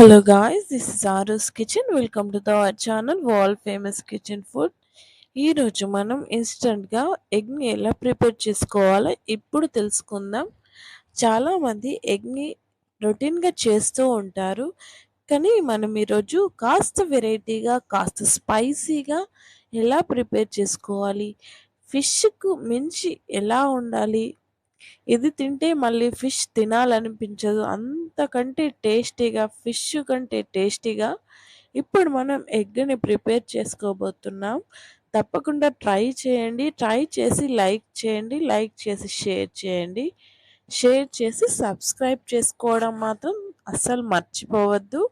Hello guys, this is Aru's Kitchen. Welcome to our channel World Famous Kitchen Food. ఈరోజు మనం ఇన్స్టెంట్గా ఎగ్ని ఎలా prepare చేసుకోవాలో ఇప్పుడు తెలుసుకుందాం. చాలామంది ఎగ్ని రొటీన్గా చేస్తూ ఉంటారు, కానీ మనం ఈరోజు కాస్త వెరైటీగా కాస్త స్పైసీగా ఎలా ప్రిపేర్ చేసుకోవాలి, ఫిష్కు మించి ఎలా ఉండాలి, ఇది తింటే మళ్ళీ ఫిష్ తినాలనిపించదు, అంతకంటే టేస్టీగా ఫిష్ కంటే టేస్టీగా ఇప్పుడు మనం ఎగ్ని ప్రిపేర్ చేసుకోబోతున్నాం. తప్పకుండా ట్రై చేయండి. ట్రై చేసి లైక్ చేయండి. లైక్ చేసి షేర్ చేయండి. షేర్ చేసి సబ్స్క్రైబ్ చేసుకోవడం మాత్రం అస్సలు మర్చిపోవద్దు.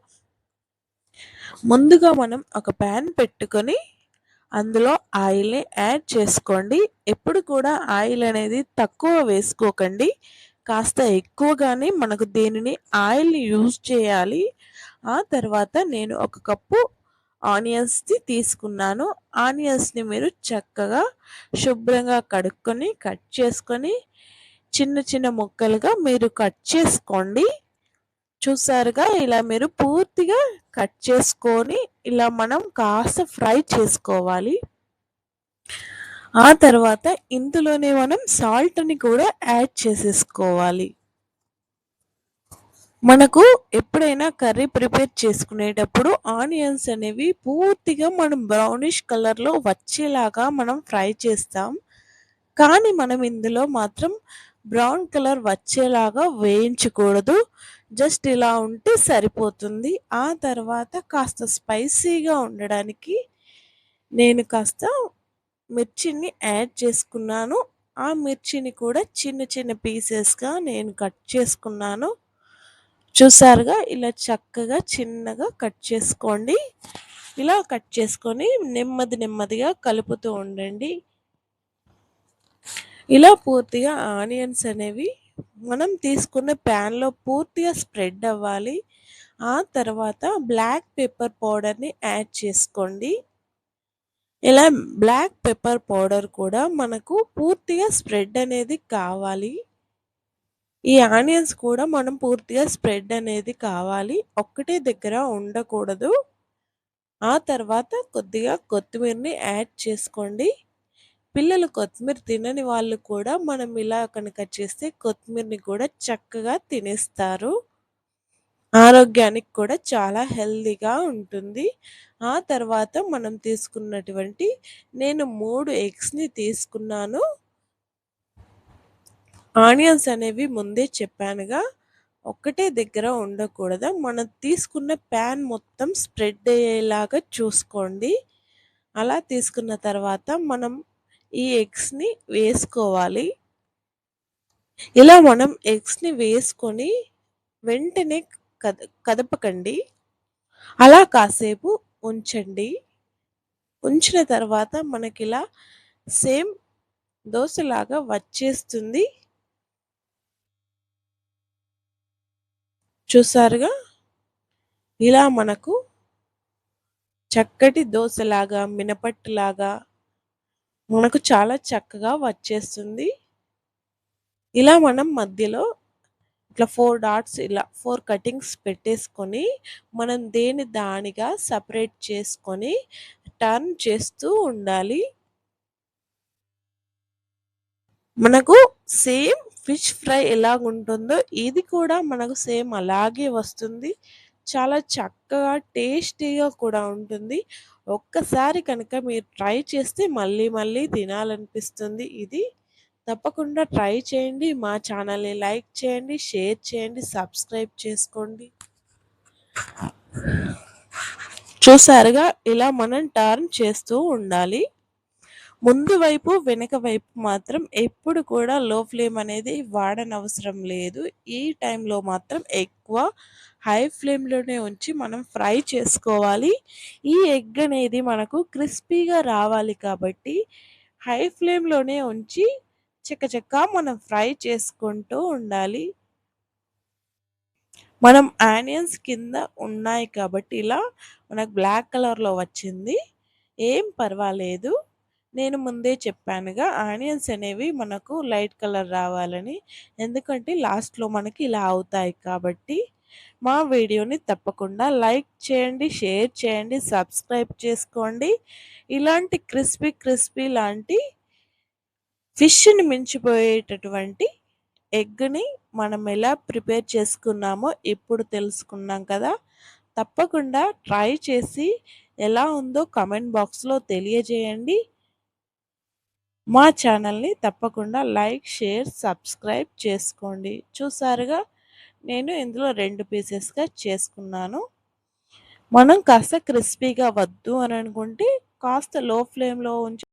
ముందుగా మనం ఒక ప్యాన్ పెట్టుకొని అందులో ఆయిల్ని యాడ్ చేసుకోండి. ఎప్పుడు కూడా ఆయిల్ అనేది తక్కువ వేసుకోకండి, కాస్త ఎక్కువగానే మనకు దీనిని ఆయిల్ని యూజ్ చేయాలి. ఆ తర్వాత నేను ఒక కప్పు ఆనియన్స్ని తీసుకున్నాను. ఆనియన్స్ని మీరు చక్కగా శుభ్రంగా కడుక్కొని కట్ చేసుకొని చిన్న చిన్న ముక్కలుగా మీరు కట్ చేసుకోండి. చూసారుగా, ఇలా మీరు పూర్తిగా కట్ చేసుకొని ఇలా మనం కాస్త ఫ్రై చేసుకోవాలి. ఆ తర్వాత ఇందులోనే మనం సాల్ట్ని కూడా యాడ్ చేసేసుకోవాలి. మనకు ఎప్పుడైనా కర్రీ ప్రిపేర్ చేసుకునేటప్పుడు ఆనియన్స్ అనేవి పూర్తిగా మనం బ్రౌనిష్ కలర్లో వచ్చేలాగా మనం ఫ్రై చేస్తాం, కానీ మనం ఇందులో మాత్రం బ్రౌన్ కలర్ వచ్చేలాగా వేయించకూడదు. జస్ట్ ఇలా ఉంటే సరిపోతుంది. ఆ తర్వాత కాస్త స్పైసీగా ఉండడానికి నేను కాస్త మిర్చిని యాడ్ చేసుకున్నాను. ఆ మిర్చిని కూడా చిన్న చిన్న పీసెస్గా నేను కట్ చేసుకున్నాను. చూసారుగా, ఇలా చక్కగా చిన్నగా కట్ చేసుకోండి. ఇలా కట్ చేసుకొని నెమ్మదిగా కలుపుతూ ఉండండి. ఇలా పూర్తిగా ఆనియన్స్ అనేవి మనం తీసుకున్న ప్యాన్లో పూర్తిగా స్ప్రెడ్ అవ్వాలి. ఆ తర్వాత బ్లాక్ పెప్పర్ పౌడర్ని యాడ్ చేసుకోండి. ఇలా బ్లాక్ పెప్పర్ పౌడర్ కూడా మనకు పూర్తిగా స్ప్రెడ్ అనేది కావాలి. ఈ ఆనియన్స్ కూడా మనం పూర్తిగా స్ప్రెడ్ అనేది కావాలి, ఒక్కటే దగ్గర ఉండకూడదు. ఆ తర్వాత కొద్దిగా కొత్తిమీరని యాడ్ చేసుకోండి. పిల్లలు కొత్తిమీర తినని వాళ్ళు కూడా మనం ఇలా కనుక చేస్తే కొత్తిమీరని కూడా చక్కగా తినేస్తారు. ఆరోగ్యానికి కూడా చాలా హెల్తీగా ఉంటుంది. ఆ తర్వాత మనం తీసుకున్నటువంటి నేను 3 ఎగ్స్ని తీసుకున్నాను. ఆనియన్స్ అనేవి ముందే చెప్పానుగా, ఒక్కటే దగ్గర ఉండకూడదు. మనం తీసుకున్న ప్యాన్ మొత్తం స్ప్రెడ్ అయ్యేలాగా చూసుకోండి. అలా తీసుకున్న తర్వాత మనం ఈ ఎగ్స్ని వేసుకోవాలి. ఇలా మనం ఎగ్స్ని వేసుకొని వెంటనే కదపకండి, అలా కాసేపు ఉంచండి. ఉంచిన తర్వాత మనకి ఇలా సేమ్ దోశలాగా వచ్చేస్తుంది. చూసారుగా, ఇలా మనకు చక్కటి దోశలాగా మినపట్టులాగా మనకు చాలా చక్కగా వచ్చేస్తుంది. ఇలా మనం మధ్యలో ఇట్లా 4 డాట్స్, ఇలా 4 కటింగ్స్ పెట్టేసుకొని మనం దానిగా సపరేట్ చేసుకొని టర్న్ చేస్తూ ఉండాలి. మనకు సేమ్ ఫిష్ ఫ్రై ఎలాగుంటుందో ఇది కూడా మనకు సేమ్ అలాగే వస్తుంది. చాలా చక్కగా టేస్టీగా కూడా ఉంటుంది. ఒక్కసారి కనుక మీరు ట్రై చేస్తే మళ్ళీ మళ్ళీ తినాలనిపిస్తుంది. ఇది తప్పకుండా ట్రై చేయండి. మా ఛానల్ని లైక్ చేయండి, షేర్ చేయండి, సబ్స్క్రైబ్ చేసుకోండి. చూసారుగా, ఇలా మనం టర్న్ చేస్తూ ఉండాలి. ముందు వైపు వెనక వైపు మాత్రం ఎప్పుడు కూడా లో ఫ్లేమ్ అనేది వాడనవసరం లేదు. ఈ టైంలో మాత్రం ఎక్కువ హై ఫ్లేమ్లోనే ఉంచి మనం ఫ్రై చేసుకోవాలి. ఈ ఎగ్ అనేది మనకు క్రిస్పీగా రావాలి కాబట్టి హై ఫ్లేమ్లోనే ఉంచి చక్కచక్క మనం ఫ్రై చేసుకుంటూ ఉండాలి. మనం ఆనియన్స్ కింద ఉన్నాయి కాబట్టి ఇలా మనకు బ్లాక్ కలర్లో వచ్చింది, ఏం పర్వాలేదు. నేను ముందే చెప్పానుగా, ఆనియన్స్ అనేవి మనకు లైట్ కలర్ రావాలని, ఎందుకంటే లాస్ట్లో మనకి ఇలా అవుతాయి కాబట్టి. మా వీడియోని తప్పకుండా లైక్ చేయండి, షేర్ చేయండి, సబ్స్క్రైబ్ చేసుకోండి. ఇలాంటి క్రిస్పీ క్రిస్పీ లాంటి ఫిష్‌ని మించిపోయేటటువంటి ఎగ్‌ని మనం ఎలా ప్రిపేర్ చేసుకున్నామో ఇప్పుడు తెలుసుకున్నాం కదా! తప్పకుండా ట్రై చేసి ఎలా ఉందో కామెంట్ బాక్స్‌లో తెలియజేయండి. మా ఛానల్‌ని తప్పకుండా లైక్, షేర్, సబ్స్క్రైబ్ చేసుకోండి. చూసారుగా నేను ఇందులో 2 పీసెస్‌గా చేసుకున్నాను. మనం కాస్త క్రిస్పీగా వద్దు అని అనుకుంటే కాస్త లో ఫ్లేమ్‌లో ఉంచి